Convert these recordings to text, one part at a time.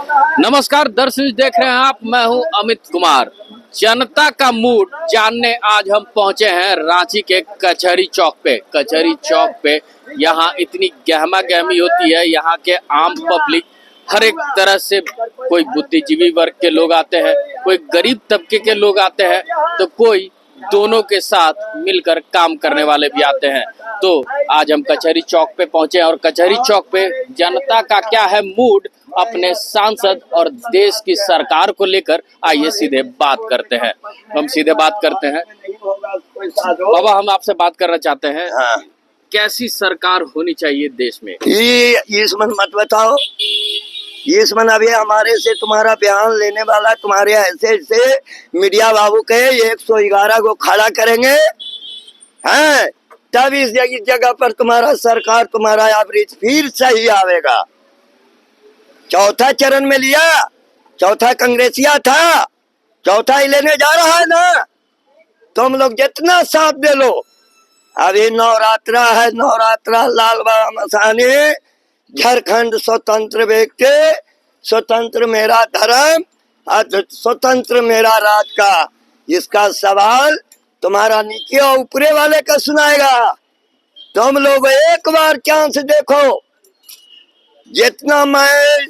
नमस्कार दर्शक देख रहे हैं आप, मैं हूं अमित कुमार। जनता का मूड जानने आज हम पहुंचे हैं रांची के कचहरी चौक पे। कचहरी चौक पे यहाँ इतनी गहमा गहमी होती है, यहाँ के आम पब्लिक हर एक तरह से, कोई बुद्धिजीवी वर्ग के लोग आते हैं, कोई गरीब तबके के लोग आते हैं, तो कोई दोनों के साथ मिलकर काम करने वाले भी आते हैं। तो आज हम कचहरी चौक पे पहुंचे और कचहरी चौक पे जनता का क्या है मूड अपने सांसद और देश की सरकार को लेकर, आइए सीधे बात करते हैं। हम सीधे बात करते हैं। बाबा, हम आपसे बात करना चाहते हैं। हाँ। कैसी सरकार होनी चाहिए देश में? ये इसमन मत बताओ। ये इसमन अभी हमारे से तुम्हारा बयान लेने वाला तुम्हारे ऐसे ऐसे मीडिया बाबू के 111 को खड़ा करेंगे, हैं? तब इस जगह पर तुम्हारा सरकार, तुम्हारा एवरेज फिर सही आवेगा। चौथा चरण में लिया, चौथा कांग्रेसिया था, चौथा ही लेने जा रहा है ना। तुम लोग जितना साथ दे लो। अभी नवरात्रा है, नवरात्रा लाल बाबा मसानी, झारखंड स्वतंत्र व्यक्ति, स्वतंत्र मेरा धर्म और स्वतंत्र मेरा राज का, इसका सवाल तुम्हारा नीचे और ऊपरे वाले का सुनाएगा। तुम लोग एक बार चांस देखो। जितना मैं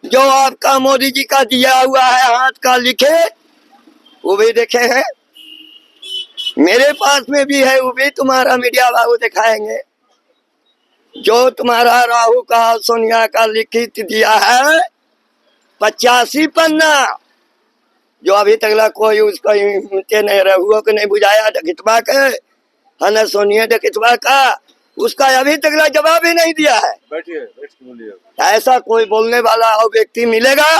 जो आपका मोदी जी का दिया हुआ है हाथ का लिखे, वो भी देखे हैं, मेरे पास में भी है, वो भी तुम्हारा मीडिया बाबू दिखाएंगे। जो तुम्हारा राहुल का, सोनिया का लिखित दिया है 85 पन्ना, जो अभी तक कोई उसको नहीं, रहुओं को नहीं बुझाया डकितवा के, है ना, सोनिया डकितवा का, उसका अभी तक जवाब ही नहीं दिया है। बैठिए, बैठ के बोलिए। ऐसा कोई बोलने वाला और व्यक्ति मिलेगा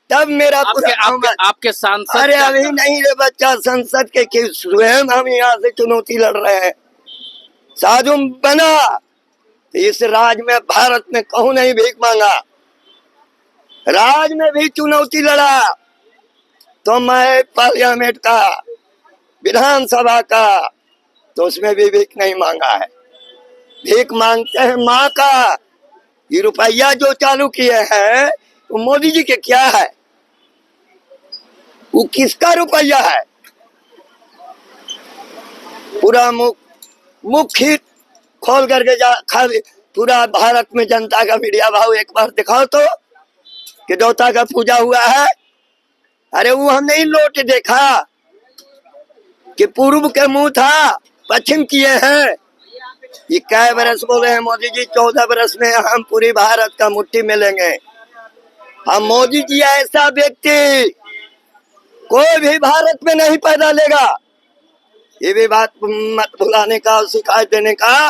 तब मेरा आपके सांसद। अरे अभी नहीं रे बच्चा, संसद के स्वयं हम यहाँ से चुनौती लड़ रहे हैं। साधु बना इस राज में, भारत में कहूँ नहीं भीख मांगा, राज में भी चुनौती लड़ा। तो मैं पार्लियामेंट का, विधानसभा का, तो उसमें भी भीख नहीं मांगा है। भीख मांगते हैं माँ का। ये रुपया जो चालू किए हैं वो मोदी जी के क्या है? वो किसका रुपया है? पूरा मुख्य खोल करके पूरा भारत में जनता का मीडिया भाव एक बार दिखाओ तो कि देवता का पूजा हुआ है। अरे वो हम नहीं लौट देखा कि पूर्व के मुंह था, पश्चिम किए हैं। ये कई बरस बोले हैं मोदी जी, 14 बरस में हम पूरी भारत का मुट्ठी में लेंगे। हम मोदी जी ऐसा व्यक्ति कोई भी भारत में नहीं पैदा लेगा। ये भी बात मत भुलाने का, शिकायत देने का,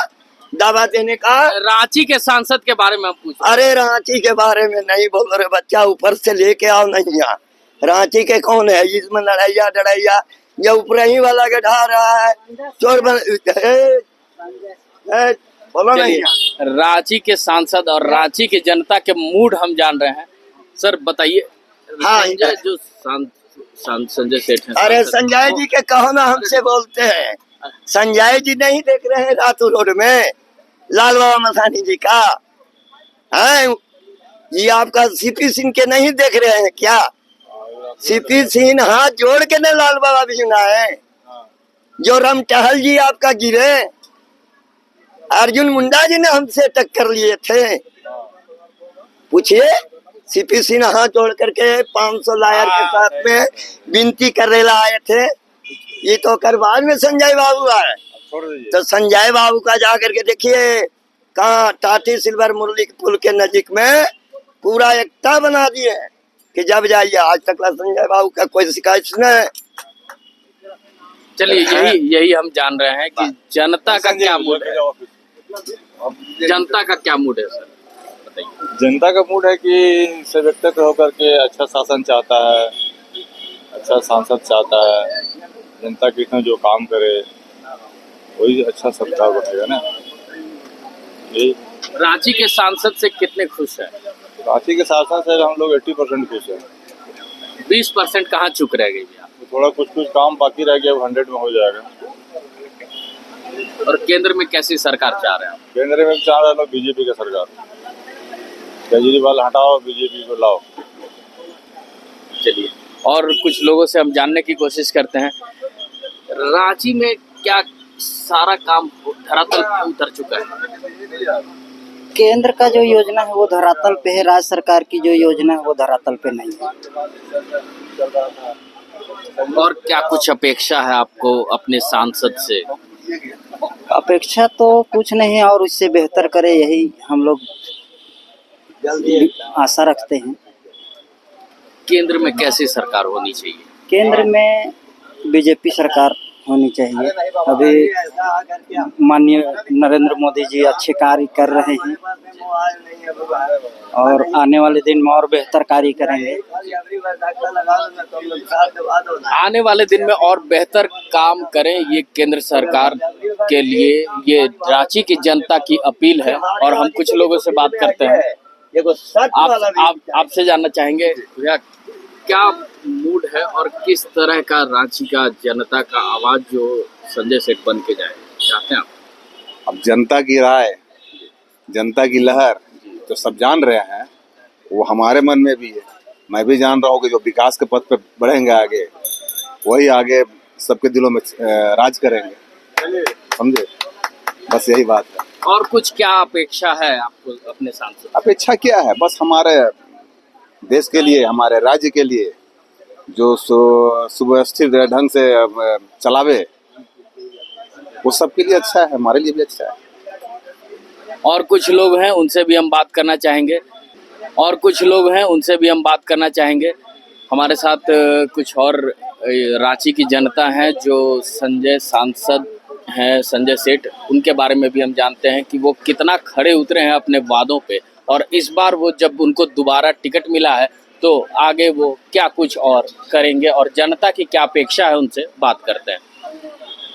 दावा देने का। रांची के सांसद के बारे में हम पूछ। अरे रांची के बारे में नहीं बोल रहे बच्चा, ऊपर से लेके आओ नहीं यहाँ। रांची के कौन है? इसमें लड़ैया डड़ैया या ऊपर ही वाला के ढा रहा है, चोर बोलो नहीं। रांची के सांसद और रांची के जनता के मूड हम जान रहे हैं। सर बताइए। हाँ, जो संजय सेठ हैं। अरे संजय जी के कहो ना, हमसे बोलते हैं। संजय जी नहीं देख रहे हैं रातू रोड में लाल बाबा मसानी जी का है? ये आपका सीपी सिंह के नहीं देख रहे हैं क्या? सीपी सिंह हाथ जोड़ के न लाल बाबा भी सुनाए। जो राम टहल जी आपका गिरे, अर्जुन मुंडा जी ने हमसे टक्कर लिए थे। पूछिए, सीपी सिंह हाथ जोड़ करके 500 लायर के साथ में विनती करने आए थे। ये तो कर बाद में संजय बाबू आए। तो संजय बाबू का जा करके देखिए, कहाँ टाटी सिल्वर मुरली पुल के नजीक में पूरा एकता बना दिए कि जब जाइए। आज तक संजय बाबू का कोई शिकायत नहीं। चलिए, यही हम जान रहे हैं कि जनता का क्या मूड है। जनता का क्या मूड है सर, बताइए। जनता का मूड है कि से व्यक्तिगत होकर के अच्छा शासन चाहता है, अच्छा सांसद चाहता है। जनता के लिए जो काम करे वही अच्छा सरकार बनेगा ना। यही रांची के सांसद से कितने खुश हैं? रांची के सांसद से हम लोग 80% खुश हैं। 20% कहाँ चुक रह गई? थोड़ा कुछ काम बाकी रह गया, 100 में हो जाएगा। और केंद्र में कैसी सरकार चाह रहे हैं? केंद्र में चाह रहे हैं बीजेपी का सरकार। केजरीवाल हटाओ, बीजेपी को लाओ। चलिए, और कुछ लोगों से हम जानने की कोशिश करते हैं, रांची में क्या सारा काम धरातल पे उतर चुका है? केंद्र का जो योजना है वो धरातल पे है, राज्य सरकार की जो योजना है वो धरातल पे नहीं है। और क्या कुछ अपेक्षा है आपको अपने सांसद से? अपेक्षा तो कुछ नहीं है, और उससे बेहतर करे यही हम लोग आशा रखते हैं। केंद्र में कैसी सरकार होनी चाहिए? केंद्र में बीजेपी सरकार होनी चाहिए। अभी माननीय नरेंद्र मोदी जी अच्छे कार्य कर रहे हैं और आने वाले दिन में और बेहतर कार्य करेंगे। आने वाले दिन में और बेहतर काम करें, ये केंद्र सरकार के लिए ये रांची की जनता की अपील है। और हम कुछ लोगों से बात करते हैं, आपसे जानना चाहेंगे भैया, क्या मूड है और किस तरह का रांची का जनता का आवाज जो संजय सेठ बन के जाए चाहते हैं आप? अब जनता की राय, जनता की लहर जो सब जान रहे हैं वो हमारे मन में भी है। मैं भी जान रहा हूँ कि जो विकास के पथ पे बढ़ेंगे आगे, वही आगे सबके दिलों में राज करेंगे, समझे? बस यही बात है। और कुछ क्या अपेक्षा है आपको अपने सांसद? अपेक्षा क्या है, बस हमारे देश के लिए, हमारे राज्य के लिए जो सुव्यवस्थित ढंग से चलावे, वो सबके लिए अच्छा है, हमारे लिए भी अच्छा है। और कुछ लोग हैं उनसे भी हम बात करना चाहेंगे, हमारे साथ कुछ और रांची की जनता है जो संजय सांसद हैं, संजय सेठ, उनके बारे में भी हम जानते हैं कि वो कितना खड़े उतरे हैं अपने वादों पे, और इस बार वो जब उनको दोबारा टिकट मिला है तो आगे वो क्या कुछ और करेंगे और जनता की क्या अपेक्षा है, उनसे बात करते हैं।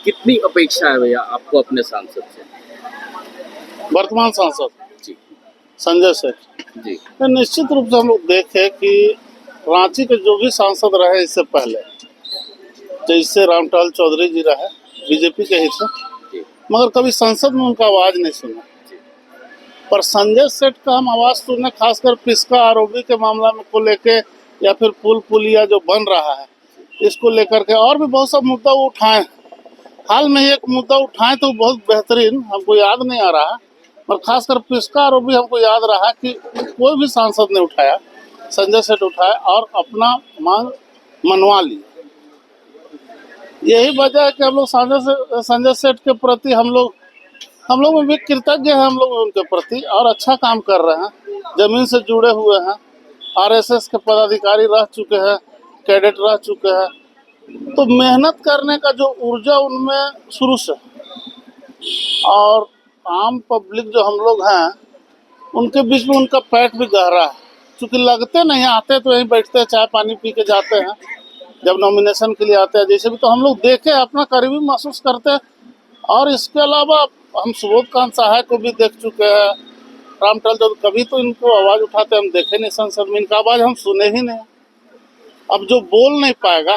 कितनी अपेक्षा है भैया आपको अपने सांसद से? वर्तमान सांसद जी संजय सेठ जी तो निश्चित रूप से हम लोग देखें कि रांची के जो भी सांसद रहे इससे पहले, जैसे रामटाल चौधरी जी रहे बीजेपी के हिस्से, मगर कभी संसद में उनका आवाज नहीं सुना। पर संजय सेठ का हम आवाज सुने, खासकर पिस्का आरोपी के मामला में को लेके, या फिर पुलिया जो बन रहा है इसको लेकर के, और भी बहुत सा मुद्दा वो उठाए। हाल में ही एक मुद्दा उठाए तो बहुत बेहतरीन, हमको याद नहीं आ रहा, पर खासकर पिस्का आरोपी हमको याद रहा कि कोई भी सांसद ने उठाया, संजय सेठ उठाया और अपना मांग मनवा ली। यही वजह है कि हम लोग संजय सेठ के प्रति हम लोग में भी कृतज्ञ हैं, हम लोग उनके प्रति, और अच्छा काम कर रहे हैं, जमीन से जुड़े हुए हैं, आरएसएस के पदाधिकारी रह चुके हैं, कैडेट रह चुके हैं, तो मेहनत करने का जो ऊर्जा उनमें शुरू से, और आम पब्लिक जो हम लोग हैं उनके बीच में उनका पैठ भी गहरा है, क्योंकि लगते नहीं, आते तो यहीं बैठते हैं, चाय पानी पी के जाते हैं, जब नॉमिनेशन के लिए आते हैं जैसे भी, तो हम लोग देखे, अपना करीबी महसूस करते हैं। और इसके अलावा हम सुबोध कांत सहाय को भी देख चुके हैं, रामटाल चौधरी, कभी तो इनको आवाज़ उठाते हम देखे नहीं संसद में, इनका आवाज़ हम सुने ही नहीं। अब जो बोल नहीं पाएगा,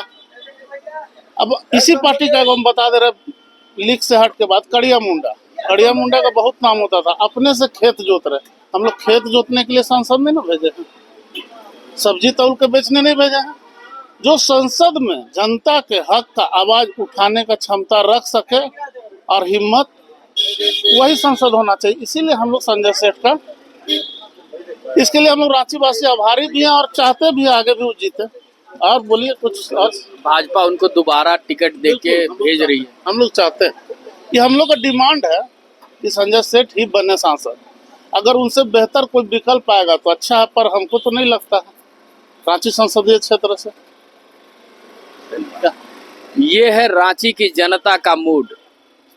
अब इसी पार्टी का हम बता दे रहे, लीक से हट के बाद कड़िया मुंडा का बहुत नाम होता था, अपने से खेत जोत रहे, हम लोग खेत जोतने के लिए सांसद नहीं ना भेजे हैं, सब्जी तौल के बेचने नहीं भेजे हैं। जो संसद में जनता के हक का आवाज उठाने का क्षमता रख सके और हिम्मत, वही संसद होना चाहिए। इसीलिए हम लोग संजय सेठ का, इसके लिए हम लोग रांची वासी आभारी भी हैं और चाहते भी आगे भी वो जीते। और बोलिए कुछ और। भाजपा उनको दोबारा टिकट देके भेज रही है, हम लोग चाहते हैं, ये हम लोग का डिमांड है कि संजय सेठ ही बने सांसद। अगर उनसे बेहतर कोई विकल्प आएगा तो अच्छा है, पर हमको तो नहीं लगता है रांची संसदीय क्षेत्र से। ये है रांची की जनता का मूड।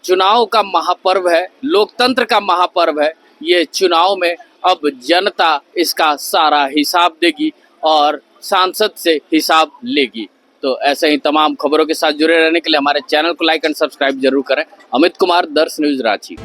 चुनाव का महापर्व है, लोकतंत्र का महापर्व है। ये चुनाव में अब जनता इसका सारा हिसाब देगी और सांसद से हिसाब लेगी। तो ऐसे ही तमाम खबरों के साथ जुड़े रहने के लिए हमारे चैनल को लाइक एंड सब्सक्राइब जरूर करें। अमित कुमार, दर्श न्यूज, रांची।